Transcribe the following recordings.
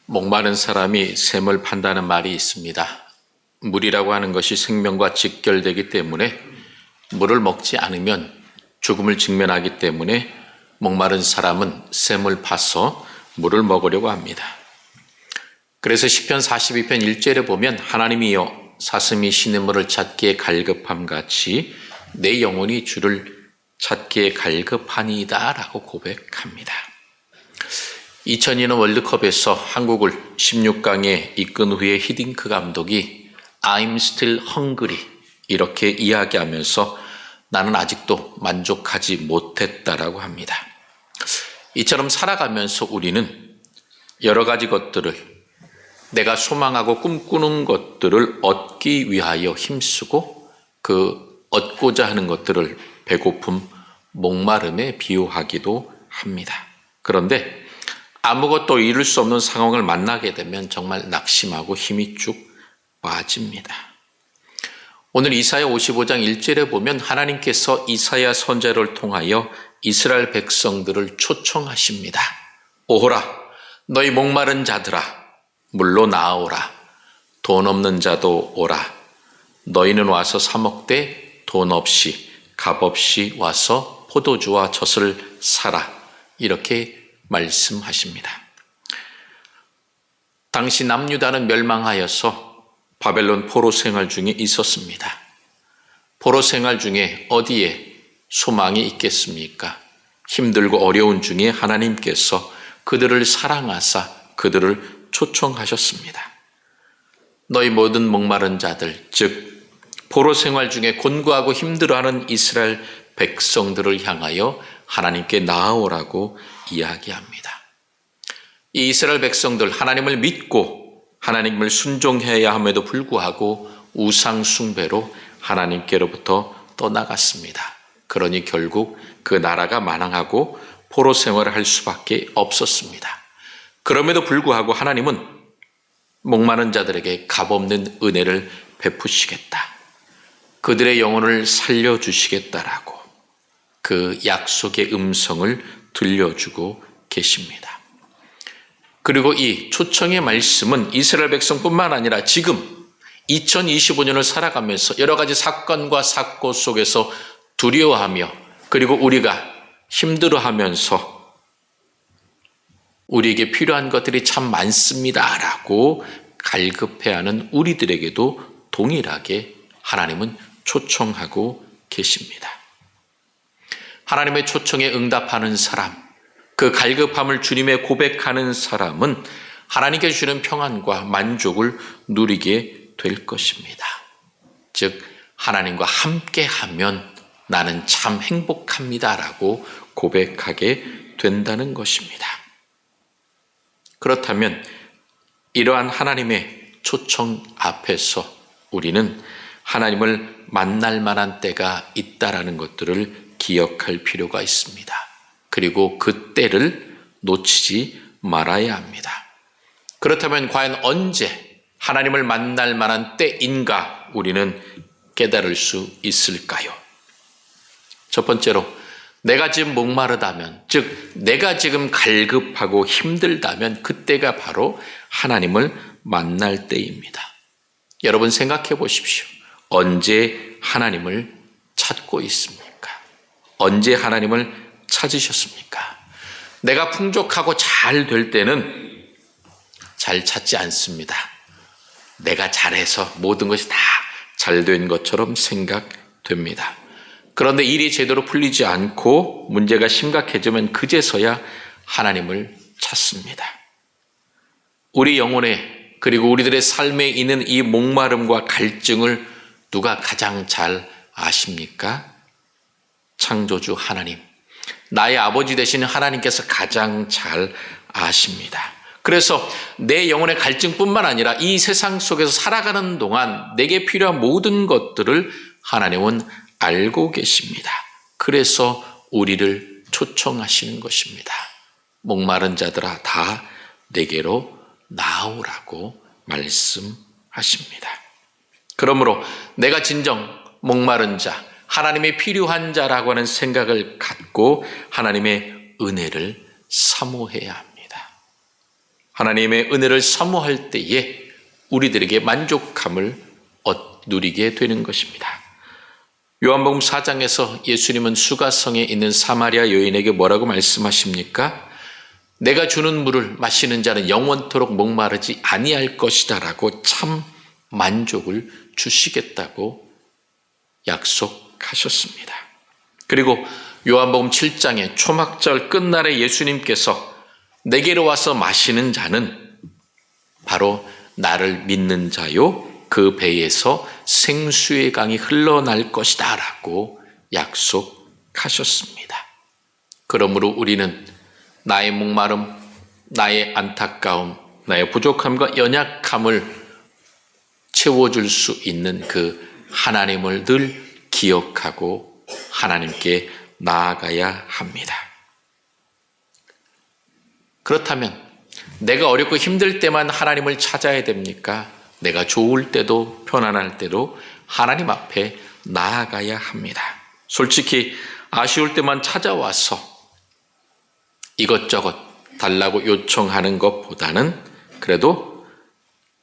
목마른 사람이 샘을 판다는 말이 있습니다. 물이라고 하는 것이 생명과 직결되기 때문에 물을 먹지 않으면 죽음을 직면하기 때문에 목마른 사람은 샘을 파서 물을 먹으려고 합니다. 그래서 시편 42편 1절에 보면 하나님이여 사슴이 시냇물을 찾기에 갈급함 같이 내 영혼이 주를 찾기에 갈급하니이다 라고 고백합니다. 2002년 월드컵에서 한국을 16강에 이끈 후에 히딩크 감독이 I'm still hungry 이렇게 이야기하면서 나는 아직도 만족하지 못했다라고 합니다. 이처럼 살아가면서 우리는 여러 가지 것들을 내가 소망하고 꿈꾸는 것들을 얻기 위하여 힘쓰고 그 얻고자 하는 것들을 배고픔, 목마름에 비유하기도 합니다. 그런데 아무것도 이룰 수 없는 상황을 만나게 되면 정말 낙심하고 힘이 쭉 빠집니다. 오늘 이사야 55장 1절에 보면 하나님께서 이사야 선지자를 통하여 이스라엘 백성들을 초청하십니다. 오호라 너희 목마른 자들아 물로 나아오라 돈 없는 자도 오라 너희는 와서 사 먹되 돈 없이 값 없이 와서 포도주와 젖을 사라 이렇게 말씀하십니다. 당시 남유다는 멸망하여서 바벨론 포로 생활 중에 있었습니다. 포로 생활 중에 어디에 소망이 있겠습니까? 힘들고 어려운 중에 하나님께서 그들을 사랑하사 그들을 초청하셨습니다. 너희 모든 목마른 자들, 즉 포로 생활 중에 곤고하고 힘들어하는 이스라엘 백성들을 향하여 하나님께 나아오라고 이야기합니다. 이 이스라엘 백성들 하나님을 믿고 하나님을 순종해야 함에도 불구하고 우상 숭배로 하나님께로부터 떠나갔습니다. 그러니 결국 그 나라가 만왕하고 포로 생활을 할 수밖에 없었습니다. 그럼에도 불구하고 하나님은 목마른 자들에게 값없는 은혜를 베푸시겠다. 그들의 영혼을 살려주시겠다라고 그 약속의 음성을 들려주고 계십니다. 그리고 이 초청의 말씀은 이스라엘 백성뿐만 아니라 지금 2025년을 살아가면서 여러 가지 사건과 사고 속에서 두려워하며 그리고 우리가 힘들어하면서 우리에게 필요한 것들이 참 많습니다라고 갈급해하는 우리들에게도 동일하게 하나님은 초청하고 계십니다. 하나님의 초청에 응답하는 사람, 그 갈급함을 주님에 고백하는 사람은 하나님께 주시는 평안과 만족을 누리게 될 것입니다. 즉 하나님과 함께하면 나는 참 행복합니다라고 고백하게 된다는 것입니다. 그렇다면 이러한 하나님의 초청 앞에서 우리는 하나님을 만날 만한 때가 있다라는 것들을 기억할 필요가 있습니다. 그리고 그 때를 놓치지 말아야 합니다. 그렇다면 과연 언제 하나님을 만날 만한 때인가 우리는 깨달을 수 있을까요? 첫 번째로 내가 지금 목마르다면, 즉 내가 지금 갈급하고 힘들다면 그때가 바로 하나님을 만날 때입니다. 여러분 생각해 보십시오. 언제 하나님을 찾고 있습니까? 언제 하나님을 찾으셨습니까? 내가 풍족하고 잘 될 때는 잘 찾지 않습니다. 내가 잘해서 모든 것이 다 잘 된 것처럼 생각됩니다. 그런데 일이 제대로 풀리지 않고 문제가 심각해지면 그제서야 하나님을 찾습니다. 우리 영혼에 그리고 우리들의 삶에 있는 이 목마름과 갈증을 누가 가장 잘 아십니까? 창조주 하나님, 나의 아버지 되시는 하나님께서 가장 잘 아십니다. 그래서 내 영혼의 갈증뿐만 아니라 이 세상 속에서 살아가는 동안 내게 필요한 모든 것들을 하나님은 알고 계십니다. 그래서 우리를 초청하시는 것입니다. 목마른 자들아 다 내게로 나오라고 말씀하십니다. 그러므로 내가 진정 목마른 자, 하나님의 필요한 자라고 하는 생각을 갖고 하나님의 은혜를 사모해야 합니다. 하나님의 은혜를 사모할 때에 우리들에게 만족함을 누리게 되는 것입니다. 요한복음 4장에서 예수님은 수가성에 있는 사마리아 여인에게 뭐라고 말씀하십니까? 내가 주는 물을 마시는 자는 영원토록 목마르지 아니할 것이다 라고 참 만족을 주시겠다고 약속하셨습니다. 그리고 요한복음 7장의 초막절 끝날에 예수님께서 내게로 와서 마시는 자는 바로 나를 믿는 자요 그 배에서 생수의 강이 흘러날 것이다 라고 약속하셨습니다. 그러므로 우리는 나의 목마름, 나의 안타까움, 나의 부족함과 연약함을 채워줄 수 있는 그 하나님을 늘 기억하고 하나님께 나아가야 합니다. 그렇다면 내가 어렵고 힘들 때만 하나님을 찾아야 됩니까? 내가 좋을 때도 편안할 때도 하나님 앞에 나아가야 합니다. 솔직히 아쉬울 때만 찾아와서 이것저것 달라고 요청하는 것보다는 그래도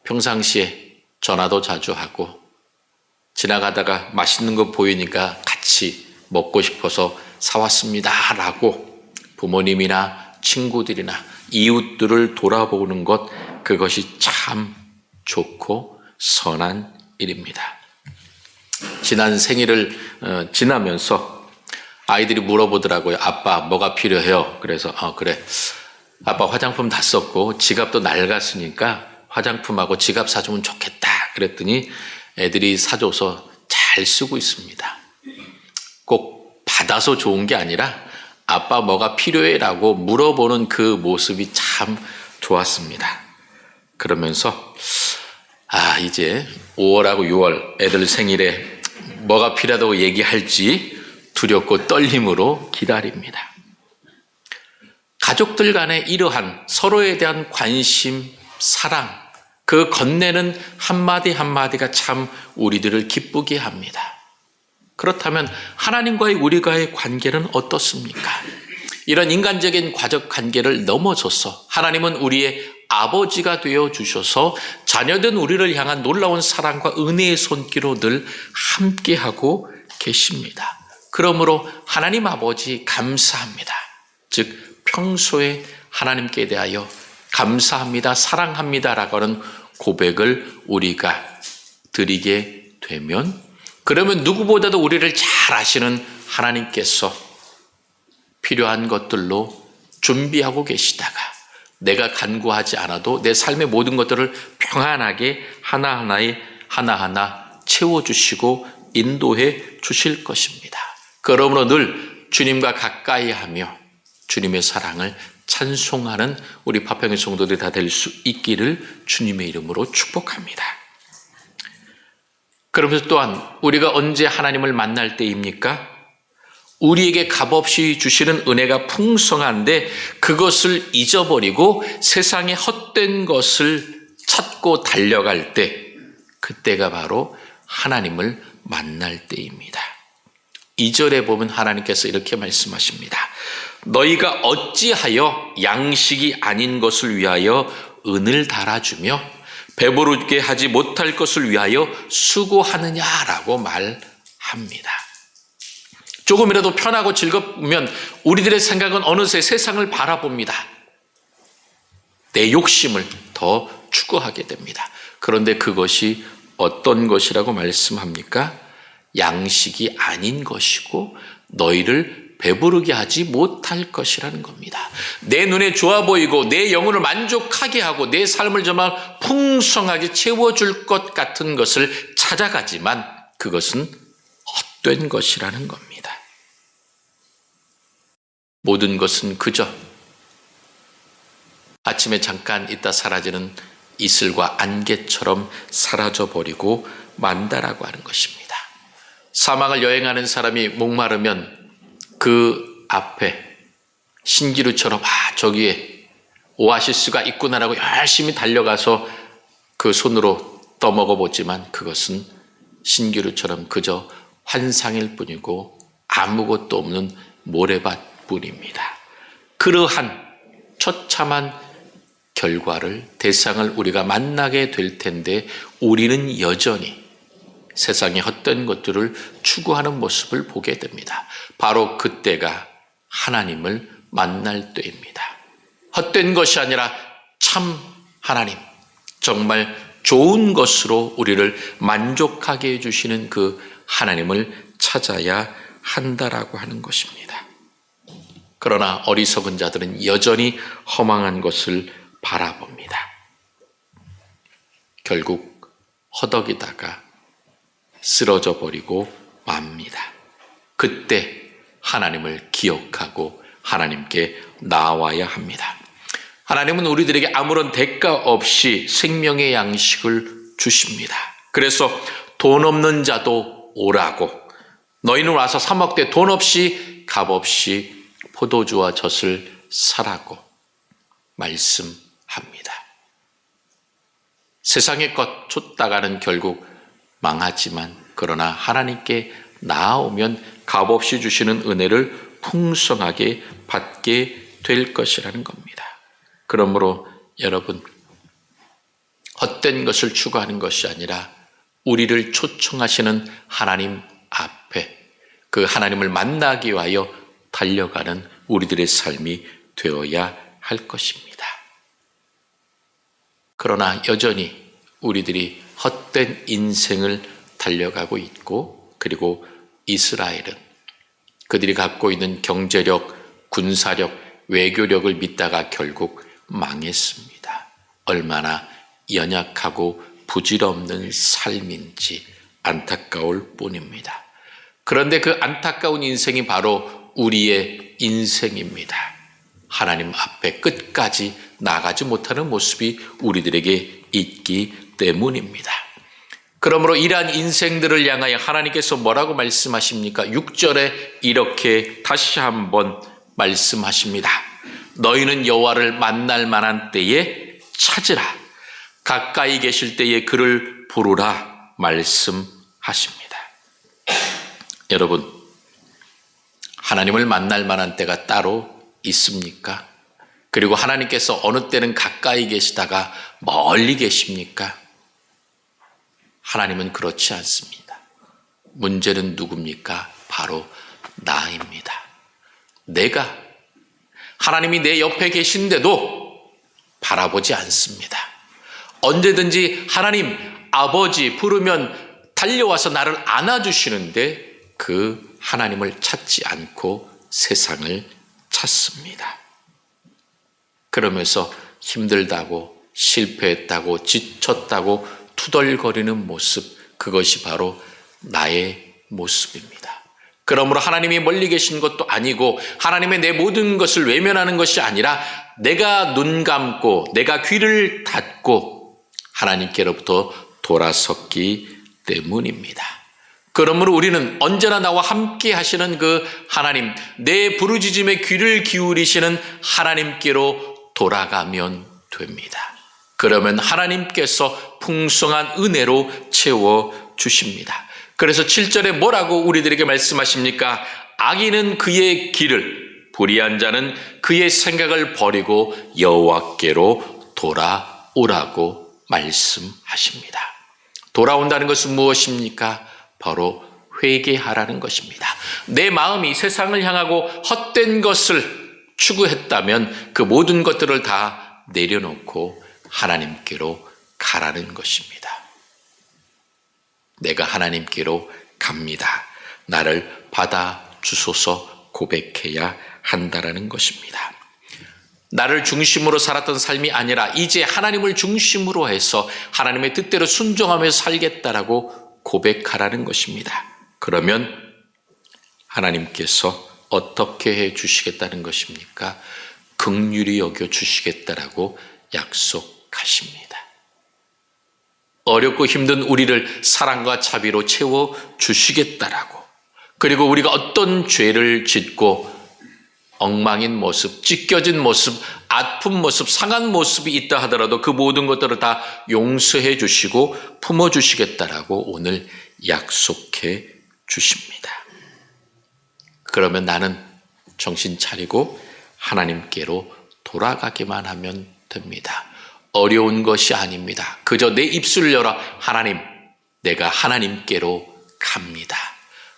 평상시에 전화도 자주 하고 지나가다가 맛있는 거 보이니까 같이 먹고 싶어서 사왔습니다 라고 부모님이나 친구들이나 이웃들을 돌아보는 것, 그것이 참 좋고 선한 일입니다. 지난 생일을 지나면서 아이들이 물어보더라고요. 아빠 뭐가 필요해요? 그래서 그래 아빠 화장품 다 썼고 지갑도 낡았으니까 화장품하고 지갑 사주면 좋겠다 그랬더니 애들이 사줘서 잘 쓰고 있습니다. 꼭 받아서 좋은 게 아니라 아빠 뭐가 필요해? 라고 물어보는 그 모습이 참 좋았습니다. 그러면서 이제 5월하고 6월 애들 생일에 뭐가 필요하다고 얘기할지 두렵고 떨림으로 기다립니다. 가족들 간에 이러한 서로에 대한 관심, 사랑, 그 건네는 한마디 한마디가 참 우리들을 기쁘게 합니다. 그렇다면 하나님과의 우리가의 관계는 어떻습니까? 이런 인간적인 과적 관계를 넘어서서 하나님은 우리의 아버지가 되어 주셔서 자녀된 우리를 향한 놀라운 사랑과 은혜의 손길로 늘 함께하고 계십니다. 그러므로 하나님 아버지 감사합니다. 즉 평소에 하나님께 대하여 감사합니다, 사랑합니다라고 하는 고백을 우리가 드리게 되면, 그러면 누구보다도 우리를 잘 아시는 하나님께서 필요한 것들로 준비하고 계시다가 내가 간구하지 않아도 내 삶의 모든 것들을 평안하게 하나하나 채워주시고 인도해 주실 것입니다. 그러므로 늘 주님과 가까이 하며 주님의 사랑을 찬송하는 우리 파평의 성도들이 다 될 수 있기를 주님의 이름으로 축복합니다. 그러면서 또한 우리가 언제 하나님을 만날 때입니까? 우리에게 값없이 주시는 은혜가 풍성한데 그것을 잊어버리고 세상의 헛된 것을 찾고 달려갈 때, 그때가 바로 하나님을 만날 때입니다. 2절에 보면 하나님께서 이렇게 말씀하십니다. 너희가 어찌하여 양식이 아닌 것을 위하여 은을 달아주며 배부르게 하지 못할 것을 위하여 수고하느냐라고 말합니다. 조금이라도 편하고 즐겁으면 우리들의 생각은 어느새 세상을 바라봅니다. 내 욕심을 더 추구하게 됩니다. 그런데 그것이 어떤 것이라고 말씀합니까? 양식이 아닌 것이고 너희를 배부르게 하지 못할 것이라는 겁니다. 내 눈에 좋아 보이고 내 영혼을 만족하게 하고 내 삶을 정말 풍성하게 채워줄 것 같은 것을 찾아가지만 그것은 헛된 것이라는 겁니다. 모든 것은 그저 아침에 잠깐 있다 사라지는 이슬과 안개처럼 사라져버리고 만다라고 하는 것입니다. 사막을 여행하는 사람이 목마르면 그 앞에 신기루처럼 저기에 오아시스가 있구나라고 열심히 달려가서 그 손으로 떠먹어 보지만 그것은 신기루처럼 그저 환상일 뿐이고 아무것도 없는 모래밭 뿐입니다. 그러한 처참한 결과를, 대상을 우리가 만나게 될 텐데 우리는 여전히 세상의 헛된 것들을 추구하는 모습을 보게 됩니다. 바로 그때가 하나님을 만날 때입니다. 헛된 것이 아니라 참 하나님, 정말 좋은 것으로 우리를 만족하게 해주시는 그 하나님을 찾아야 한다라고 하는 것입니다. 그러나 어리석은 자들은 여전히 허망한 것을 바라봅니다. 결국 허덕이다가 쓰러져 버리고 맙니다. 그때 하나님을 기억하고 하나님께 나와야 합니다. 하나님은 우리들에게 아무런 대가 없이 생명의 양식을 주십니다. 그래서 돈 없는 자도 오라고, 너희는 와서 사 먹되 돈 없이 값 없이 포도주와 젖을 사라고 말씀합니다. 세상의 것 쫓다가는 결국 망하지만, 그러나 하나님께 나아오면 값없이 주시는 은혜를 풍성하게 받게 될 것이라는 겁니다. 그러므로 여러분, 헛된 것을 추구하는 것이 아니라 우리를 초청하시는 하나님 앞에 그 하나님을 만나기 위하여 달려가는 우리들의 삶이 되어야 할 것입니다. 그러나 여전히 우리들이 헛된 인생을 달려가고 있고, 그리고 이스라엘은 그들이 갖고 있는 경제력, 군사력, 외교력을 믿다가 결국 망했습니다. 얼마나 연약하고 부질없는 삶인지 안타까울 뿐입니다. 그런데 그 안타까운 인생이 바로 우리의 인생입니다. 하나님 앞에 끝까지 나가지 못하는 모습이 우리들에게 있기 때문입니다. 그러므로 이러한 인생들을 향하여 하나님께서 뭐라고 말씀하십니까? 6절에 이렇게 다시 한번 말씀하십니다. 너희는 여호와를 만날 만한 때에 찾으라. 가까이 계실 때에 그를 부르라 말씀하십니다. 여러분, 하나님을 만날 만한 때가 따로 있습니까? 그리고 하나님께서 어느 때는 가까이 계시다가 멀리 계십니까? 하나님은 그렇지 않습니다. 문제는 누굽니까? 바로 나입니다. 내가 하나님이 내 옆에 계신데도 바라보지 않습니다. 언제든지 하나님 아버지 부르면 달려와서 나를 안아주시는데 그 하나님을 찾지 않고 세상을 찾습니다. 그러면서 힘들다고, 실패했다고, 지쳤다고 투덜거리는 모습, 그것이 바로 나의 모습입니다. 그러므로 하나님이 멀리 계신 것도 아니고 하나님의 내 모든 것을 외면하는 것이 아니라 내가 눈 감고 내가 귀를 닫고 하나님께로부터 돌아섰기 때문입니다. 그러므로 우리는 언제나 나와 함께 하시는 그 하나님, 내 부르짖음에 귀를 기울이시는 하나님께로 돌아가면 됩니다. 그러면 하나님께서 풍성한 은혜로 채워주십니다. 그래서 7절에 뭐라고 우리들에게 말씀하십니까? 악인은 그의 길을, 불의한 자는 그의 생각을 버리고 여호와께로 돌아오라고 말씀하십니다. 돌아온다는 것은 무엇입니까? 바로 회개하라는 것입니다. 내 마음이 세상을 향하고 헛된 것을 추구했다면 그 모든 것들을 다 내려놓고 하나님께로 가라는 것입니다. 내가 하나님께로 갑니다. 나를 받아주소서 고백해야 한다라는 것입니다. 나를 중심으로 살았던 삶이 아니라 이제 하나님을 중심으로 해서 하나님의 뜻대로 순종하며 살겠다라고 고백하라는 것입니다. 그러면 하나님께서 어떻게 해 주시겠다는 것입니까? 긍휼히 여겨 주시겠다라고 약속하십니다. 어렵고 힘든 우리를 사랑과 자비로 채워 주시겠다라고, 그리고 우리가 어떤 죄를 짓고 엉망인 모습, 찢겨진 모습, 아픈 모습, 상한 모습이 있다 하더라도 그 모든 것들을 다 용서해 주시고 품어주시겠다라고 오늘 약속해 주십니다. 그러면 나는 정신 차리고 하나님께로 돌아가기만 하면 됩니다. 어려운 것이 아닙니다. 그저 내 입술을 열어 하나님, 내가 하나님께로 갑니다.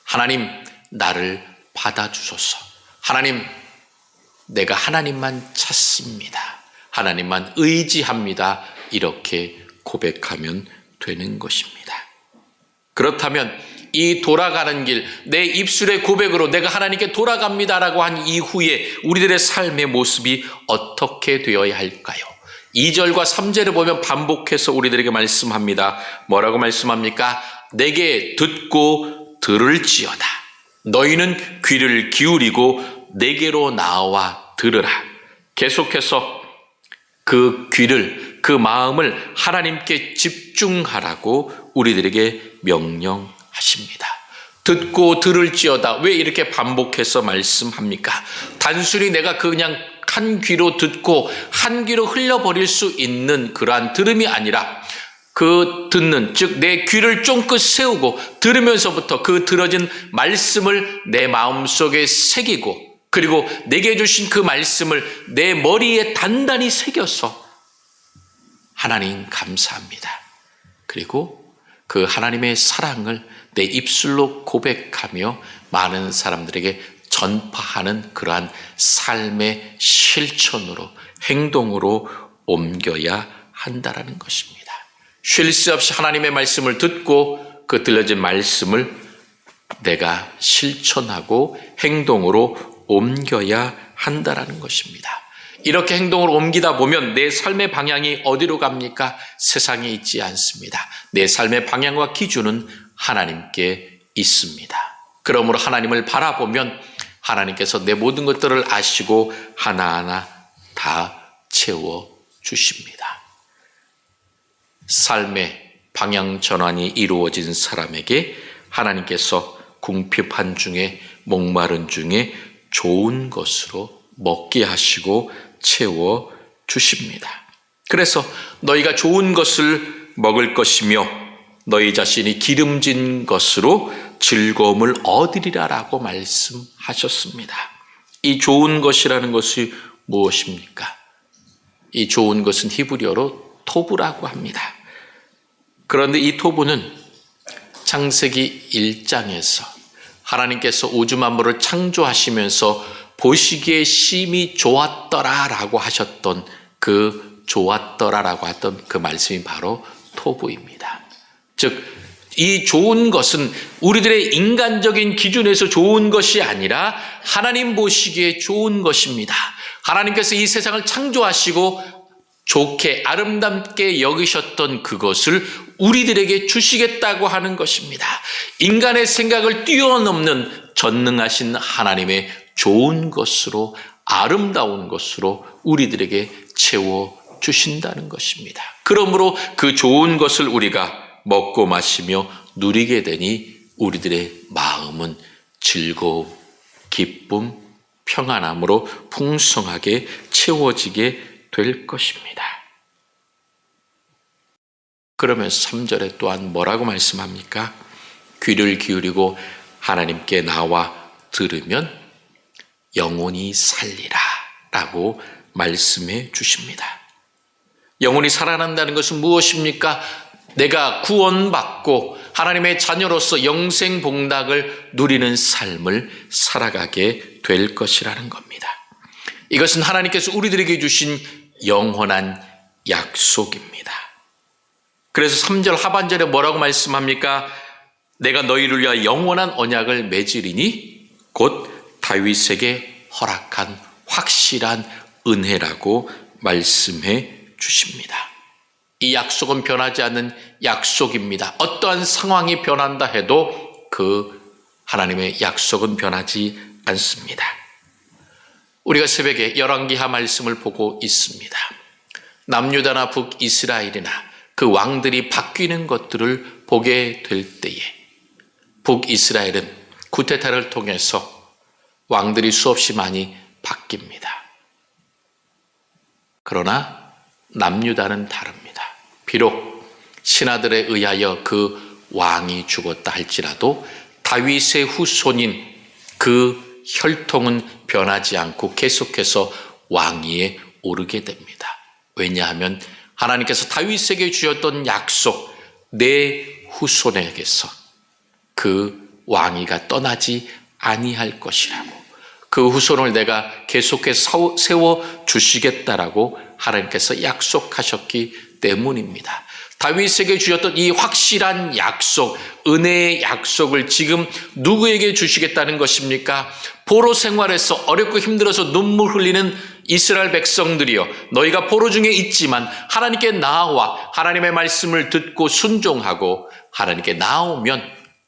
하나님, 나를 받아주소서. 하나님, 내가 하나님만 찾습니다. 하나님만 의지합니다. 이렇게 고백하면 되는 것입니다. 그렇다면 이 돌아가는 길, 내 입술의 고백으로 내가 하나님께 돌아갑니다라고 한 이후에 우리들의 삶의 모습이 어떻게 되어야 할까요? 2절과 3절을 보면 반복해서 우리들에게 말씀합니다. 뭐라고 말씀합니까? 내게 듣고 들을지어다. 너희는 귀를 기울이고 내게로 나와 들으라. 계속해서 그 귀를, 그 마음을 하나님께 집중하라고 우리들에게 명령하십니다. 듣고 들을지어다. 왜 이렇게 반복해서 말씀합니까? 단순히 내가 그냥 한 귀로 듣고 한 귀로 흘려버릴 수 있는 그러한 들음이 아니라 그 듣는, 즉 내 귀를 쫑긋 세우고 들으면서부터 그 들어진 말씀을 내 마음속에 새기고, 그리고 내게 주신 그 말씀을 내 머리에 단단히 새겨서 하나님 감사합니다. 그리고 그 하나님의 사랑을 내 입술로 고백하며 많은 사람들에게 전파하는 그러한 삶의 실천으로, 행동으로 옮겨야 한다라는 것입니다. 쉴 새 없이 하나님의 말씀을 듣고 그 들려진 말씀을 내가 실천하고 행동으로 옮겨야 한다라는 것입니다. 이렇게 행동으로 옮기다 보면 내 삶의 방향이 어디로 갑니까? 세상에 있지 않습니다. 내 삶의 방향과 기준은 하나님께 있습니다. 그러므로 하나님을 바라보면 하나님께서 내 모든 것들을 아시고 하나하나 다 채워주십니다. 삶의 방향 전환이 이루어진 사람에게 하나님께서 궁핍한 중에, 목마른 중에 좋은 것으로 먹게 하시고 채워주십니다. 그래서 너희가 좋은 것을 먹을 것이며 너희 자신이 기름진 것으로 즐거움을 얻으리라라고 말씀하셨습니다. 이 좋은 것이라는 것이 무엇입니까? 이 좋은 것은 히브리어로 토부라고 합니다. 그런데 이 토부는 창세기 1장에서 하나님께서 우주 만물을 창조하시면서 보시기에 심히 좋았더라라고 하셨던 그 좋았더라라고 했던 그 말씀이 바로 토부입니다. 즉 이 좋은 것은 우리들의 인간적인 기준에서 좋은 것이 아니라 하나님 보시기에 좋은 것입니다. 하나님께서 이 세상을 창조하시고 좋게 아름답게 여기셨던 그것을 우리들에게 주시겠다고 하는 것입니다. 인간의 생각을 뛰어넘는 전능하신 하나님의 좋은 것으로, 아름다운 것으로 우리들에게 채워주신다는 것입니다. 그러므로 그 좋은 것을 우리가 먹고 마시며 누리게 되니 우리들의 마음은 즐거움, 기쁨, 평안함으로 풍성하게 채워지게 될 것입니다. 그러면서 3절에 또한 뭐라고 말씀합니까? 귀를 기울이고 하나님께 나와 들으면 영혼이 살리라 라고 말씀해 주십니다. 영혼이 살아난다는 것은 무엇입니까? 내가 구원받고 하나님의 자녀로서 영생복락을 누리는 삶을 살아가게 될 것이라는 겁니다. 이것은 하나님께서 우리들에게 주신 영원한 약속입니다. 그래서 3절 하반절에 뭐라고 말씀합니까? 내가 너희를 위하여 영원한 언약을 맺으리니 곧 다윗에게 허락한 확실한 은혜라고 말씀해 주십니다. 이 약속은 변하지 않는 약속입니다. 어떠한 상황이 변한다 해도 그 하나님의 약속은 변하지 않습니다. 우리가 새벽에 열왕기하 말씀을 보고 있습니다. 남유다나 북이스라엘이나 그 왕들이 바뀌는 것들을 보게 될 때에 북이스라엘은 쿠데타를 통해서 왕들이 수없이 많이 바뀝니다. 그러나 남유다는 다릅니다. 비록 신하들에 의하여 그 왕이 죽었다 할지라도 다윗의 후손인 그 혈통은 변하지 않고 계속해서 왕위에 오르게 됩니다. 왜냐하면 하나님께서 다윗에게 주셨던 약속, 내 후손에게서 그 왕위가 떠나지 아니할 것이라고, 그 후손을 내가 계속해서 세워주시겠다라고 하나님께서 약속하셨기 때문입니다. 다윗에게 주셨던 이 확실한 약속, 은혜의 약속을 지금 누구에게 주시겠다는 것입니까? 포로 생활에서 어렵고 힘들어서 눈물 흘리는 이스라엘 백성들이여, 너희가 포로 중에 있지만 하나님께 나아와 하나님의 말씀을 듣고 순종하고 하나님께 나오면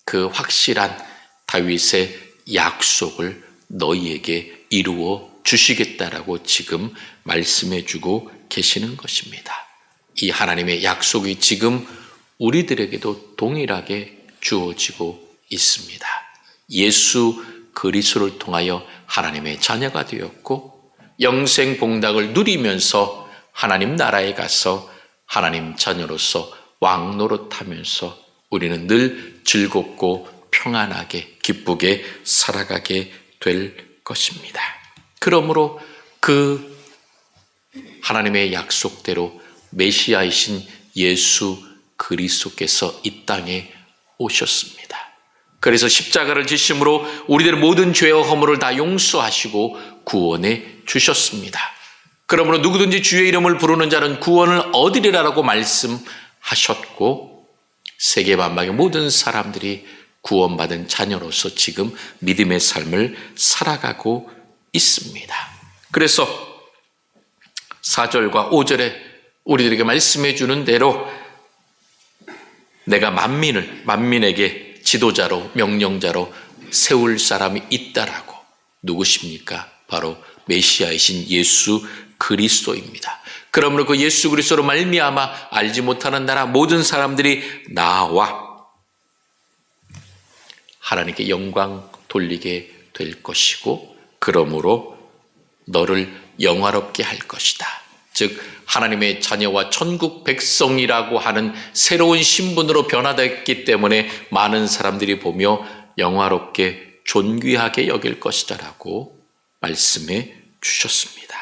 그 확실한 다윗의 약속을 너희에게 이루어 주시겠다라고 지금 말씀해 주고 계시는 것입니다. 이 하나님의 약속이 지금 우리들에게도 동일하게 주어지고 있습니다. 예수 그리스도를 통하여 하나님의 자녀가 되었고 영생 복락을 누리면서 하나님 나라에 가서 하나님 자녀로서 왕 노릇하면서 우리는 늘 즐겁고 평안하게 기쁘게 살아가게 될 것입니다. 그러므로 그 하나님의 약속대로 메시아이신 예수 그리스도께서 이 땅에 오셨습니다. 그래서 십자가를 지심으로 우리들의 모든 죄와 허물을 다 용서하시고 구원해 주셨습니다. 그러므로 누구든지 주의 이름을 부르는 자는 구원을 얻으리라라고 말씀하셨고 세계 만방의 모든 사람들이 구원받은 자녀로서 지금 믿음의 삶을 살아가고 있습니다. 그래서 4절과 5절에 우리들에게 말씀해 주는 대로 내가 만민에게 지도자로 명령자로 세울 사람이 있다라고, 누구십니까? 바로 메시아이신 예수 그리스도입니다. 그러므로 그 예수 그리스도로 말미암아 알지 못하는 나라 모든 사람들이 나와 하나님께 영광 돌리게 될 것이고, 그러므로 너를 영화롭게 할 것이다. 즉 하나님의 자녀와 천국 백성이라고 하는 새로운 신분으로 변화됐기 때문에 많은 사람들이 보며 영화롭게 존귀하게 여길 것이다라고 말씀해 주셨습니다.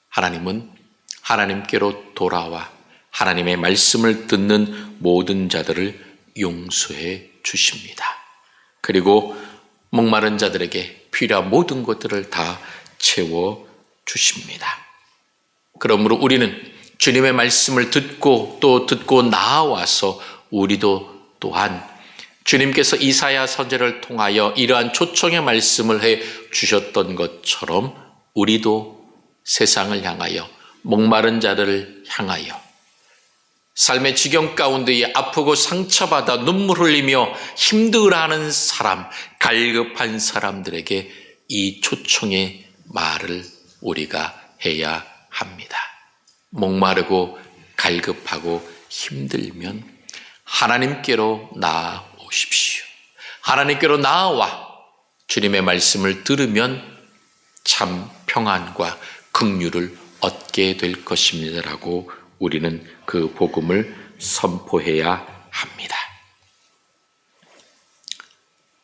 하나님은 하나님께로 돌아와 하나님의 말씀을 듣는 모든 자들을 용서해 주십니다. 그리고 목마른 자들에게 필요한 모든 것들을 다 채워 주십니다. 그러므로 우리는 주님의 말씀을 듣고 또 듣고 나아와서 우리도 또한 주님께서 이사야 선지자를 통하여 이러한 초청의 말씀을 해 주셨던 것처럼 우리도 세상을 향하여 목마른 자들을 향하여 삶의 지경 가운데에 아프고 상처받아 눈물 흘리며 힘들어하는 사람, 갈급한 사람들에게 이 초청의 말을 우리가 해야 합니다. 목마르고 갈급하고 힘들면 하나님께로 나아오십시오. 하나님께로 나아와 주님의 말씀을 들으면 참 평안과 긍휼을 얻게 될 것입니다라고 우리는 그 복음을 선포해야 합니다.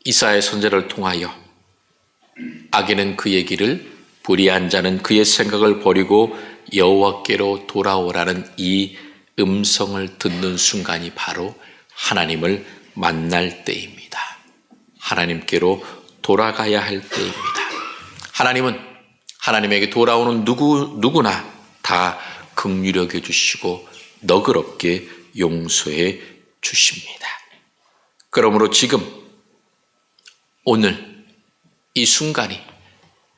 이사야 선지자를 통하여 악인은 그의 길을, 불의한 자는 그의 생각을 버리고 여호와께로 돌아오라는 이 음성을 듣는 순간이 바로 하나님을 만날 때입니다. 하나님께로 돌아가야 할 때입니다. 하나님은 하나님에게 돌아오는 누구나 다 긍휼히 여겨 주시고 너그럽게 용서해 주십니다. 그러므로 지금 오늘 이 순간이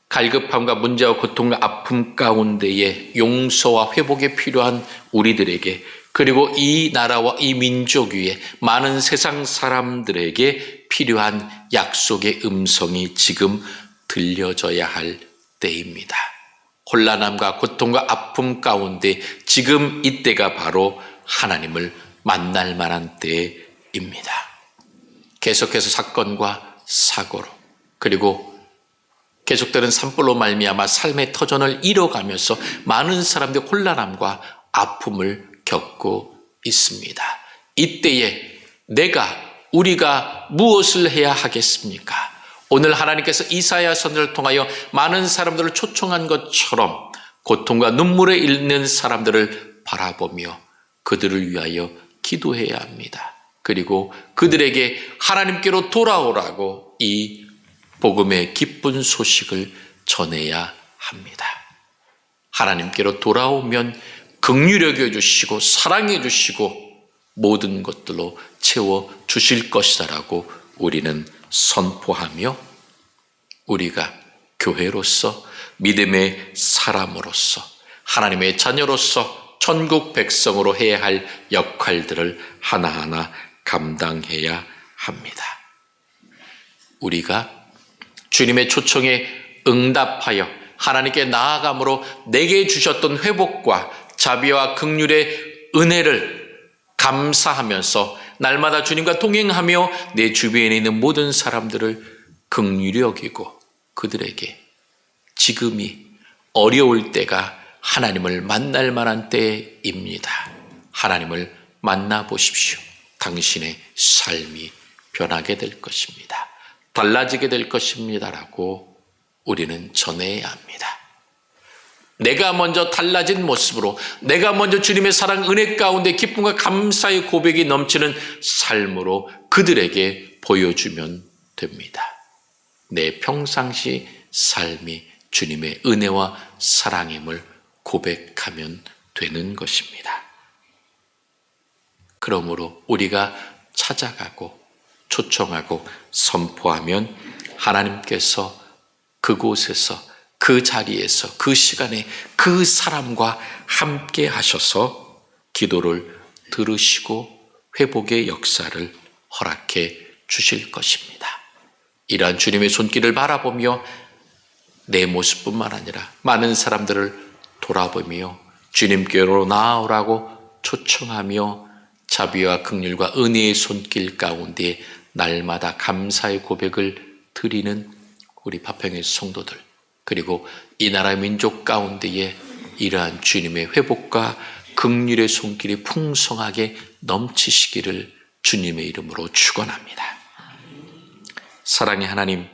갈급함과 문제와 고통과 아픔 가운데에 용서와 회복이 필요한 우리들에게, 그리고 이 나라와 이 민족 위에 많은 세상 사람들에게 필요한 약속의 음성이 지금 들려져야 할 때입니다. 혼란함과 고통과 아픔 가운데 지금 이때가 바로 하나님을 만날 만한 때입니다. 계속해서 사건과 사고로, 그리고 계속되는 산불로 말미암아 삶의 터전을 잃어가면서 많은 사람들이 혼란함과 아픔을 겪고 있습니다. 이때에 우리가 무엇을 해야 하겠습니까? 오늘 하나님께서 이사야 선지자를 통하여 많은 사람들을 초청한 것처럼 고통과 눈물에 있는 사람들을 바라보며 그들을 위하여 기도해야 합니다. 그리고 그들에게 하나님께로 돌아오라고 이 복음의 기쁜 소식을 전해야 합니다. 하나님께로 돌아오면 긍휼히 여겨주시고 사랑해 주시고 모든 것들로 채워 주실 것이다라고 우리는 선포하며 우리가 교회로서 믿음의 사람으로서 하나님의 자녀로서 천국 백성으로 해야 할 역할들을 하나하나 감당해야 합니다. 우리가 주님의 초청에 응답하여 하나님께 나아감으로 내게 주셨던 회복과 자비와 긍휼의 은혜를 감사하면서 날마다 주님과 동행하며 내 주변에 있는 모든 사람들을 긍휼히 여기고 그들에게 지금이 어려울 때가 하나님을 만날 만한 때입니다. 하나님을 만나보십시오. 당신의 삶이 변하게 될 것입니다. 달라지게 될 것입니다라고 우리는 전해야 합니다. 내가 먼저 달라진 모습으로 내가 먼저 주님의 사랑 은혜 가운데 기쁨과 감사의 고백이 넘치는 삶으로 그들에게 보여주면 됩니다. 내 평상시 삶이 주님의 은혜와 사랑임을 고백하면 되는 것입니다. 그러므로 우리가 찾아가고 초청하고 선포하면 하나님께서 그곳에서 그 자리에서 그 시간에 그 사람과 함께 하셔서 기도를 들으시고 회복의 역사를 허락해 주실 것입니다. 이러한 주님의 손길을 바라보며 내 모습뿐만 아니라 많은 사람들을 돌아보며 주님께로 나아오라고 초청하며 자비와 긍휼과 은혜의 손길 가운데 날마다 감사의 고백을 드리는 우리 파평의 성도들 그리고 이 나라 민족 가운데에 이러한 주님의 회복과 긍휼의 손길이 풍성하게 넘치시기를 주님의 이름으로 축원합니다. 사랑의 하나님,